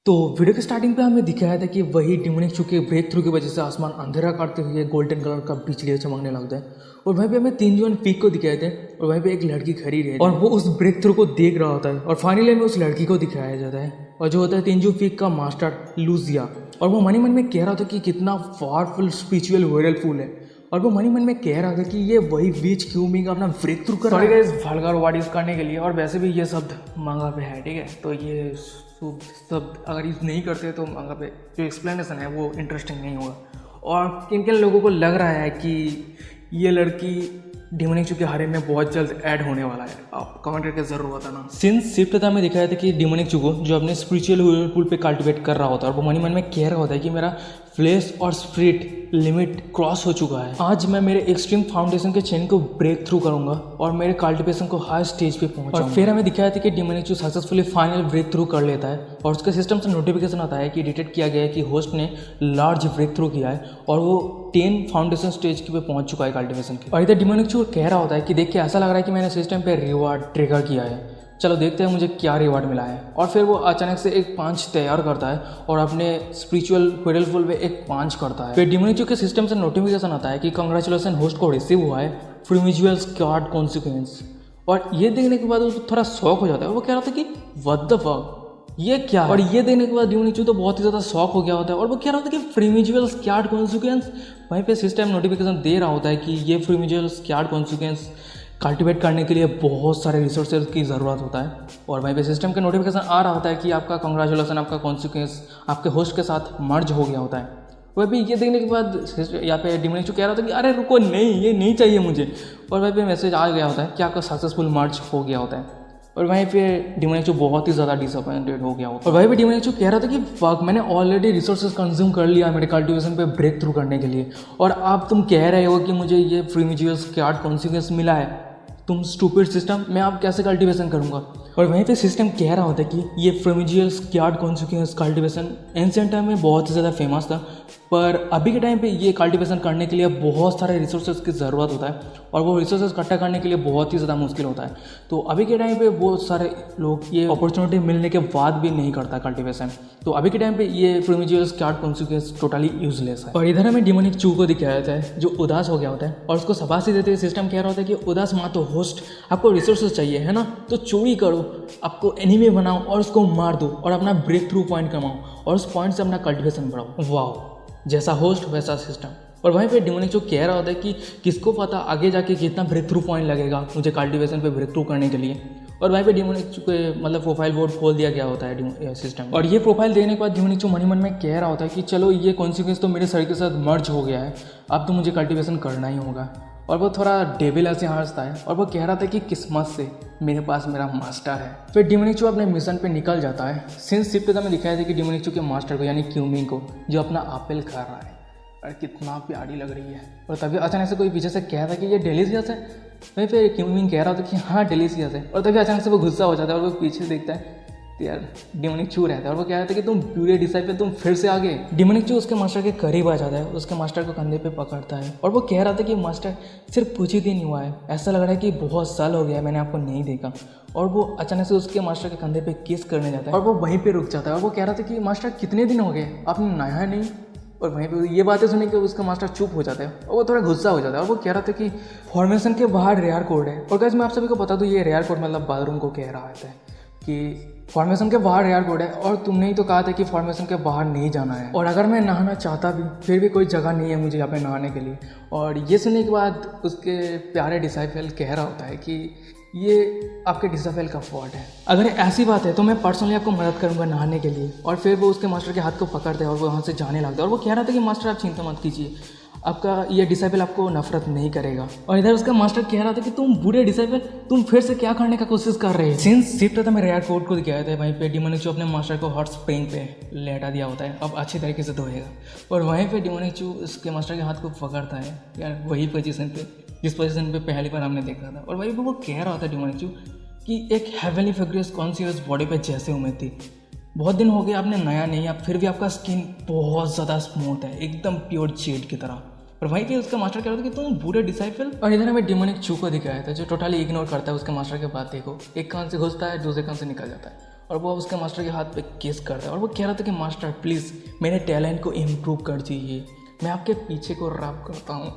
तो वीडियो के स्टार्टिंग पे हमें दिखाया था कि वही डिमोनिक चू के ब्रेक थ्रू की वजह से आसमान अंधेरा काटते हुए गोल्डन कलर का बिजली चमकने लगता है। और वहीं पे हमें 3 पीक को दिखाए थे और वहीं पे एक लड़की खड़ी रहती है और वो उस ब्रेक थ्रू को देख रहा होता है और फाइनली हमें उस लड़की को दिखाया जाता है और जो होता है 3 पीक का मास्टर लूजिया। और वो मन ही मन में कह रहा था कि कितना पावरफुल स्पिरिचुअल वायरलफुल है और वो मन ही मन में कह रहा था कि ये वही बीच क्यूमिंग अपना ब्रेक थ्रू कर रहा है वल्गर वर्ड करने के लिए। और वैसे भी ये शब्द मांगा पे है, ठीक है, तो ये शब्द अगर यूज़ नहीं करते तो मांगा पे जो एक्सप्लेनेशन है वो इंटरेस्टिंग नहीं होगा। और किन किन लोगों को लग रहा है कि ये लड़की डिमोनिक चू के हारे में बहुत जल्द ऐड होने वाला है, आप कमेंट करके जरूर बताना। सिंस शिफ्ट था में दिखाया था कि डिमोनिक चू को जो अपने स्पिरिचुअल व्हीरलपूल पे कल्टिवेट कर रहा होता है और वो मन ही मन में कह रहा होता है कि मेरा फ्लेश और स्पिरिट लिमिट क्रॉस हो चुका है। आज मैं मेरे एक्सट्रीम फाउंडेशन के चेन को ब्रेक थ्रू करूंगा और मेरे कल्टिवेशन को हाई स्टेज पे पहुंचाऊंगा। और फिर हमें दिखाया था कि डिमोनिक चू सक्सेसफुली फाइनल ब्रेक थ्रू कर लेता है और उसके सिस्टम से नोटिफिकेशन आता है कि डिटेक्ट किया गया है कि होस्ट ने लार्ज ब्रेक थ्रू किया है और वो 10 फाउंडेशन स्टेज पे पहुंच चुका है कल्टिवेशन के। और इधर डिमोनिक चू कह रहा होता है कि देखिए ऐसा लग रहा है कि मैंने सिस्टम पे रिवार्ड ट्रिगर किया है, चलो देखते हैं मुझे क्या रिवार्ड मिला है। और फिर वो अचानक से एक 5 तैयार करता है और अपने स्पिरिचुअल व्हीरलपूल में एक 5 करता है। फिर डिमोनिक चू के सिस्टम से नोटिफिकेशन आता है कि कंग्रेचुलेसन होस्ट को रिसीव हुआ है फ्रीमिजुअल कार्ड कॉन्सिक्वेंस। और ये देखने के बाद वो थोड़ा शॉक हो जाता है, वो कह रहा था कि व्हाट द फक ये क्या है? और ये देखने के बाद डिमोनिक चू तो बहुत ही ज़्यादा शॉक हो गया होता है और वो कह रहा होता है कि फ्रीमिजुअल कार्ड कॉन्सिक्वेंस। वहीं पे सिस्टम नोटिफिकेशन दे रहा होता है कि ये फ्रीमिजुअल कार्ड कॉन्सिक्वेंस कल्टिवेट करने के लिए बहुत सारे रिसोर्सेज की ज़रूरत होता है। और वहीं पे सिस्टम के नोटिफिकेशन आ रहा होता है कि आपका कंग्रेचुलेसन, आपका कॉन्सिक्वेंस आपके होस्ट के साथ मर्ज हो गया होता है। वह भी ये देखने के बाद यहाँ पे डिमोनिक चू कह रहा था कि अरे रुको, नहीं ये नहीं चाहिए मुझे। और वहीं पे मैसेज आ गया होता है कि आपका सक्सेसफुल मर्ज हो गया होता है। और वहीं पे डिमोनिक चू बहुत ही ज़्यादा डिसअपॉइंटेड हो गया होता है। और वहीं पे डिमोनिक चू कह रहा था कि फक, मैंने ऑलरेडी रिसोर्सेज कंज्यूम कर लिया मेरे कल्टिवेशन पे ब्रेक थ्रू करने के लिए और आप तुम कह रहे हो कि मुझे ये फ्रीमिजुअल कार्ड कॉन्सिक्वेंस मिला है। तुम स्टूपिड सिस्टम, मैं आप कैसे कल्टिवेशन करूँगा? और वहीं पे सिस्टम कह रहा होता है कि ये फ्रीमिजुअल कार्ड कॉन्सिक्वेंस कल्टिवेशन एंशिएंट टाइम में बहुत ही ज़्यादा फेमस था, पर अभी के टाइम पे ये कल्टिवेशन करने के लिए बहुत सारे रिसोर्सेज की ज़रूरत होता है और वो रिसोर्सेज इकट्ठा करने के लिए बहुत ही ज़्यादा मुश्किल होता है। तो अभी के टाइम पे बहुत सारे लोग ये अपॉर्चुनिटी मिलने के बाद भी नहीं करता कल्टिवेशन। तो अभी के टाइम पे ये फ्रीमिजुअल कार्ड कॉन्सिक्वेंस टोटली यूजलेस है। और इधर हमें डिमोनिक चू को दिखाया जाता है जो उदास हो गया होता है और उसको शाबाशी देते हुए सिस्टम कह रहा होता है कि उदास माँ तो होस्ट, आपको रिसोर्सेज चाहिए है ना, तो चोरी करो, आपको एनिमी बनाओ और उसको मार दो और अपना ब्रेक थ्रू पॉइंट कमाओ और उस पॉइंट से अपना कल्टिवेशन बढ़ाओ। वाह, जैसा होस्ट वैसा सिस्टम। और वहीं पे डिमोनिक चू कह रहा होता है कि किसको पता आगे जाके कितना ब्रेक थ्रू पॉइंट लगेगा मुझे कल्टिवेशन पे ब्रेक थ्रू करने के लिए। और वहीं पे डिमोनिक चू के मतलब प्रोफाइल बोर्ड खोल दिया गया होता है सिस्टम। और ये प्रोफाइल देने के बाद डिमोनिक चू मन ही मन में कह रहा होता है कि चलो ये कॉन्सिक्वेंस तो मेरे शरीर के साथ मर्ज हो गया है, अब तो मुझे कल्टिवेशन करना ही होगा। और वो थोड़ा डेविल ऐसे हंसता है और वो कह रहा था कि किस्मत से मेरे पास मेरा मास्टर है। फिर डिमोनिक चू अपने मिशन पे निकल जाता है। सिंस शिफ्ट में दिखाया था कि डिमोनिक चू के मास्टर को यानी क्यूमिंग को जो अपना एप्पल खा रहा है, अरे कितना प्यारी लग रही है। और तभी अचानक से कोई पीछे से कह था कि ये डिलीशियस है। वहीं फिर क्यूमिंग कह रहा था कि हाँ डिलीशियस है। और तभी अचानक से वो गुस्सा हो जाता है और वो पीछे देखता है तो यार डिमोनिक चू रहता है और वो कह रहा था कि तुम प्यूरे डिसाइपल, तुम फिर से आ गए। डिमोनिक चू उसके मास्टर के करीब आ जाता है, उसके मास्टर को कंधे पे पकड़ता है और वो कह रहा था कि मास्टर सिर्फ कुछ ही दिन हुआ है, ऐसा लग रहा है कि बहुत साल हो गया है मैंने आपको नहीं देखा। और वो अचानक से उसके मास्टर के कंधे पे किस करने जाता है और वो वहीं पे रुक जाता है और वो कह रहा था कि मास्टर कितने दिन हो गए, आपने नहाया नहीं। और वहीं पे ये बातें सुन के उसका मास्टर चुप हो जाता है और वो थोड़ा गुस्सा हो जाता है और वो कह रहा था कि फॉर्मेशन के बाहर रेयर कोड है। और गाइस मैं आप सभी को बता दूं ये रेयर कोड मतलब बाथरूम को कह रहा है कि फॉर्मेशन के बाहर रेयर कोड है और तुमने ही तो कहा था कि फॉर्मेशन के बाहर नहीं जाना है। और अगर मैं नहाना चाहता भी फिर भी कोई जगह नहीं है मुझे यहाँ पे नहाने के लिए। और ये सुनने के बाद उसके प्यारे डिसाइपल कह रहा होता है कि ये आपके डिसाइपल का फॉल्ट है, अगर ऐसी बात है तो मैं पर्सनली आपको मदद करूंगा नहाने के लिए। और फिर वो उसके मास्टर के हाथ को पकड़ते हैं और वो वहाँ से जाने लगता है और वो कह रहा था कि मास्टर आप चिंता मत कीजिए, आपका ये डिसाइपल आपको नफरत नहीं करेगा। और इधर उसका मास्टर कह रहा था कि तुम बुरे डिसाइपल, तुम फिर से क्या करने का कोशिश कर रहे हो। सिंस शिफ्ट था मैं रेयर कोड को दिखाया था, वहीं पे डिमोनिक चू अपने मास्टर को हॉट स्प्रिंग पे लेटा दिया होता है, अब अच्छी तरीके से धोएगा। और वहीं पे डिमोनिक चू उसके मास्टर के हाथ को पकड़ता है यार वही पोजीशन पे जिस पोजीशन पे पहली बार हमने देखा था। और वहीं पे वो कह रहा था डिमोनिक चू कि एक हेवनली फ्रेग्रेंस कॉन्शियस बॉडी पे जैसे उम्मीद थी, बहुत दिन हो गए आपने नया नहीं, अब फिर भी आपका स्किन बहुत ज़्यादा स्मूथ है, एकदम प्योर जेड की तरह। और वहीं पे उसका मास्टर कह रहा था कि तुम बुरे डिसाइपल। और इधर हमें डिमोनिक चू को दिखाया था जो टोटली इग्नोर करता है उसके मास्टर के बातें को, एक कान से घुसता है दूसरे कान से निकल जाता है। और वो उसके मास्टर के हाथ पे किस करता है और वो कह रहा था कि मास्टर प्लीज़ मेरे टैलेंट को इम्प्रूव कर दीजिए, मैं आपके पीछे को रब करता हूँ।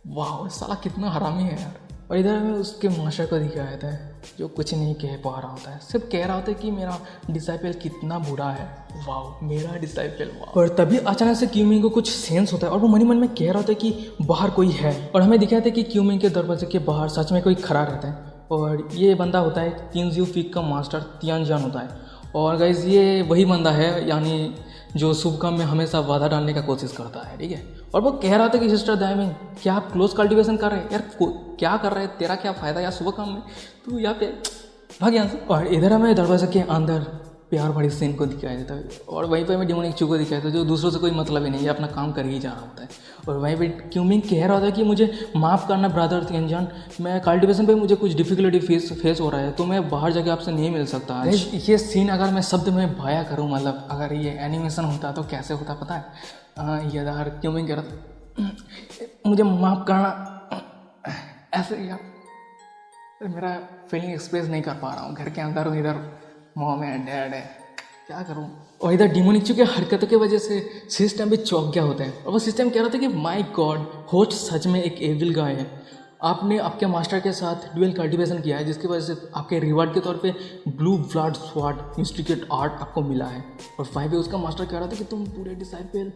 वाह साला कितना हरामी है यार। और इधर हमें उसके मास्टर को दिखाया था जो कुछ नहीं कह पा रहा होता है, सिर्फ कह रहा होता है कि मेरा डिसाइपल कितना बुरा है। वाह मेरा डिसाइपल वाह। और तभी अचानक से क्यूमिंग को कुछ सेंस होता है और वो मन ही मन में कह रहा होता है कि बाहर कोई है। और हमें दिखाया था कि क्यूमिंग के दरवाजे के बाहर सच में कोई खड़ा रहता है और ये बंदा होता है तिनजियो पीक का मास्टर तियानजान होता है। और गाइज ये वही बंदा है यानी जो शुभ काम में हमेशा बाधा डालने का कोशिश करता है, ठीक है। और वो कह रहा था कि सिस्टर दायमिन क्या आप क्लोज कल्टीवेशन कर रहे हैं यार, क्या कर रहे हैं, तेरा क्या फ़ायदा यार शुभ काम में, तू यहाँ पे भाग यहाँ से। और इधर हमें दरवाजे के अंदर प्यार भरी सीन को दिखाया जाता है और वहीं पे हमें डेमोनिक चू को दिखाया था जो दूसरों से कोई मतलब ही नहीं है, अपना काम कर ही जा रहा होता है। और वहीं पे क्यूमिंग कह रहा था कि मुझे माफ़ करना ब्रदर तियानजान, मैं कल्टिवेशन पे मुझे कुछ डिफिकल्टी फेस हो रहा है तो मैं बाहर जाके आपसे नहीं मिल सकता आज। ये सीन अगर मैं शब्द में बयां करूँ, मतलब अगर ये एनिमेशन होता तो कैसे होता पता है। ये यार क्यूमिंग कह रहा था मुझे माफ़ करना, ऐसे यार मेरा फीलिंग एक्सप्रेस नहीं कर पा रहा हूँ, घर के अंदर हूँ, इधर मॉम है डैड है, क्या करूँ। और इधर डेमोनिक की हरकतों की वजह से सिस्टम भी चौंक गया होता है और वो सिस्टम कह रहा था कि माय गॉड होस्ट सच में एक एविल गाय है, आपने आपके मास्टर के साथ ड्यूअल कल्टीवेशन किया है जिसकी वजह से आपके रिवार्ड के तौर पे ब्लू ब्लड स्वॉर्ड मिस्टिकेट आर्ट आपको मिला है। और फाइव उसका मास्टर कह रहा था कि तुम पूरे डिसाइपल,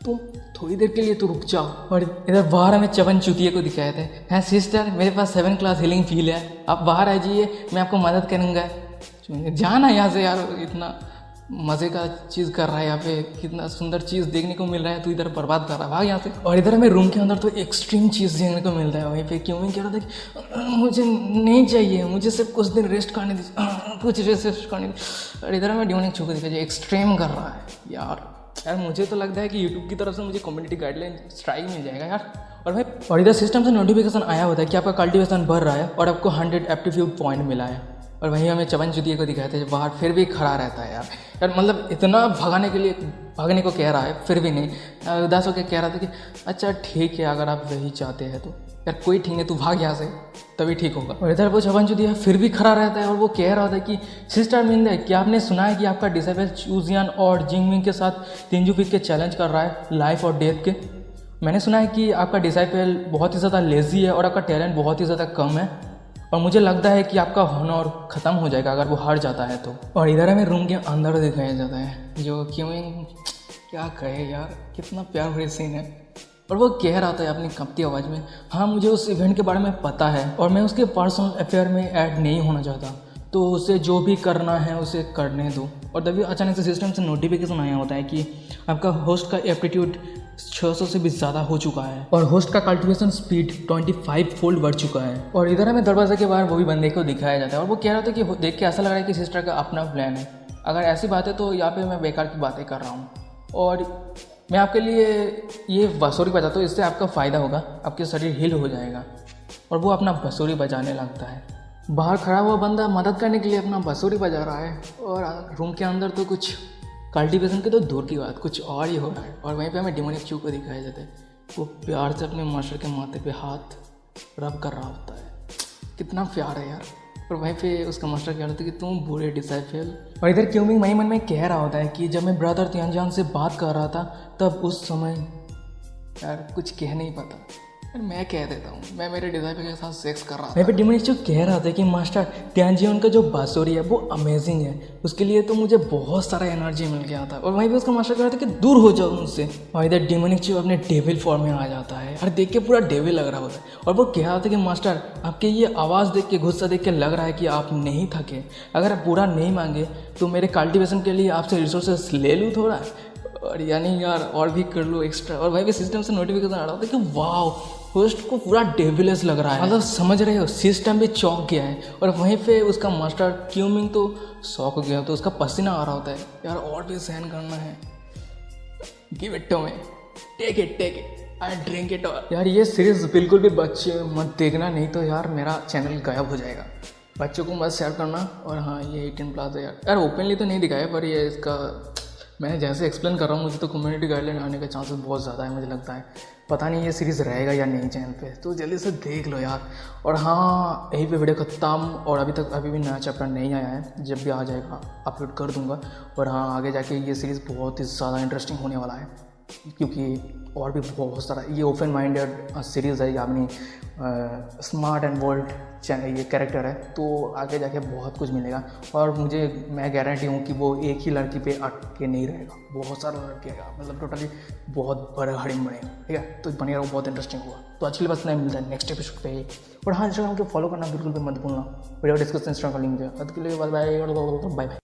तुम थोड़ी देर के लिए तो रुक जाओ। और इधर बाहर हमें चवन चुतिये को दिखाए थे, हैं सिस्टर मेरे पास 7 क्लास हीलिंग फील है, आप बाहर आ जाइए मैं आपको मदद करूँगा। जाना यहाँ से यार, इतना मज़े का चीज़ कर रहा है यहाँ पे, कितना सुंदर चीज़ देखने को मिल रहा है, तू इधर बर्बाद कर रहा है, भाग यहाँ से। और इधर हमें रूम के अंदर तो एक्सट्रीम चीज़ देखने को मिलता है। वहीं पे क्यों मैं कह रहा था कि मुझे नहीं चाहिए, मुझे सिर्फ कुछ दिन रेस्ट करने दीजिए, कुछ रेस्ट करने दीजिए। और इधर हमें डिमोनिक छू को दिखा जाए एक्सट्रीम कर रहा है यार मुझे तो लगता है कि यूट्यूब की तरफ से मुझे कम्युनिटी गाइडलाइन स्ट्राइक मिल जाएगा यार। और भाई और इधर सिस्टम से नोटिफिकेशन आया होता है कि आपका कल्टीवेशन बढ़ रहा है और आपको 100 एप्टीट्यूड पॉइंट मिला है। और वहीं हमें चवन चुतिये को दिखाया था बाहर फिर भी खड़ा रहता है यार मतलब इतना भागने को कह रहा है फिर भी नहीं, उदास होकर कह रहा था कि अच्छा ठीक है अगर आप वही चाहते हैं तो यार कोई ठीक है, तू भाग यहाँ से तभी ठीक होगा। और इधर वो चवन चुतिया फिर भी खड़ा रहता है और वो कह रहा था कि सिस्टर मिंदे क्या आपने सुना है कि आपका डिसाइपल चूजियान और जिंगमिंग के साथ तिनजू पीक के चैलेंज कर रहा है लाइफ और डेथ के। मैंने सुना है कि आपका डिसाइपल बहुत ही ज़्यादा लेजी है और आपका टैलेंट बहुत ही ज़्यादा कम है और मुझे लगता है कि आपका हॉनर ख़त्म हो जाएगा अगर वो हार जाता है तो। और इधर हमें रूम के अंदर दिखाया जाता है जो क्यों क्या कहे यार, कितना प्यार भरे सीन है। और वो कह रहा था अपनी कंपती आवाज़ में, हाँ मुझे उस इवेंट के बारे में पता है और मैं उसके पर्सनल अफेयर में ऐड नहीं होना चाहता, तो उसे जो भी करना है उसे करने दो। और तभी अचानक से सिस्टम से नोटिफिकेशन आया होता है कि आपका होस्ट का एप्टीट्यूड 600 से भी ज़्यादा हो चुका है और होस्ट का कल्टीवेशन स्पीड 25 फोल्ड बढ़ चुका है। और इधर हमें दरवाजे के बाहर वो भी बंदे को दिखाया जाता है और वो कह रहा था कि देख के ऐसा लग रहा है कि सिस्टर का अपना प्लान है, अगर ऐसी बात है तो यहाँ पे मैं बेकार की बातें कर रहा हूँ और मैं आपके लिए ये बांसुरी बजाता हूँ, इससे आपका फ़ायदा होगा, आपके शरीर हिल हो जाएगा। और वो अपना बांसुरी बजाने लगता है। बाहर खड़ा हुआ बंदा मदद करने के लिए अपना बांसुरी बजा रहा है और रूम के अंदर तो कुछ कल्टीवेशन के तो दूर की बात कुछ और ही हो रहा है। और वहीं पे हमें डेमोनिक चू को दिखाया जाता है, वो प्यार से अपने मास्टर के माथे पे हाथ रब कर रहा होता है, कितना प्यार है यार। और वहीं पे उसका मास्टर कह रहा था कि तुम बुरे डिसाइपल। और इधर क्यूमिंग वहीं मन में कह रहा होता है कि जब मैं ब्रदर तियानजान से बात कर रहा था तब उस समय यार कुछ कह नहीं पाता, यार मैं कह देता हूँ मैं मेरे डिसाइपल के साथ सेक्स कर रहा था। वहीं पे डेमोनिक चू कह रहा था कि मास्टर तियानजान का जो बांसुरी है वो अमेजिंग है, उसके लिए तो मुझे बहुत सारा एनर्जी मिल गया था। और वहीं पे उसका मास्टर कह रहा था कि दूर हो जाओ मुझसे। और इधर डेमोनिक चू अपने डेविल फॉर्म में आ जाता है और देख के पूरा डेविल लग रहा होता है और वो कह रहा था कि मास्टर आपके ये आवाज़ देख के गुस्सा देख के लग रहा है कि आप नहीं थके, अगर आप पूरा नहीं मांगे तो मेरे कल्टीवेशन के लिए आपसे रिसोर्सेस ले लूँ थोड़ा, और यानी यार और भी कर लो एक्स्ट्रा। और वहीं पे सिस्टम से नोटिफिकेशन आ रहा था कि वाह होस्ट को पूरा डेविलस लग रहा है, मतलब समझ रहे हो सिस्टम भी चौंक गया है। और वहीं पे उसका मास्टर क्यूमिंग तो शौक हो गया, तो उसका पसीना आ रहा होता है यार और भी सहन करना है, give it to me, take it I drink it. यार ये सीरीज बिल्कुल भी बच्चे मत देखना, नहीं तो यार मेरा चैनल गायब हो जाएगा, बच्चों को मत शेयर करना। और हाँ ये 18+ है यार ओपनली तो नहीं दिखाया, पर ये इसका मैं जैसे एक्सप्लेन कर रहा हूँ मुझे तो कम्युनिटी गाइडलाइन आने के चांसेस बहुत ज़्यादा है मुझे लगता है। पता नहीं ये सीरीज़ रहेगा या नहीं चैनल पे, तो जल्दी से देख लो यार। और हाँ, यहीं पे वीडियो ख़त्म। और अभी भी नया चैप्टर नहीं आया है, जब भी आ जाएगा अपलोड कर दूंगा। और हाँ, आगे जाके ये सीरीज़ बहुत ही ज़्यादा इंटरेस्टिंग होने वाला है, क्योंकि और भी बहुत सारा ये ओपन माइंडेड सीरीज़ है, यानी स्मार्ट एंड बोल्ड ये कैरेक्टर है, तो आगे जाके बहुत कुछ मिलेगा। और मैं गारंटी हूँ कि वो एक ही लड़की पे अट के नहीं रहेगा, बहुत सारा लड़की आएगा, मतलब टोटली बहुत बड़ा हड़िंग बनेगा, ठीक है। तो बनेगा, वो बहुत इंटरेस्टिंग हुआ। तो आज के लिए बस नहीं, मिलता है नेक्स्ट एपिसोड पे। और हाँ, इंस्टाग्राम को फॉलो करना बिल्कुल भी मत भूलना, वीडियो डिस्क्रिप्शन इंस्टाग्राम का लिंक है। आज के लिए बाय बाय।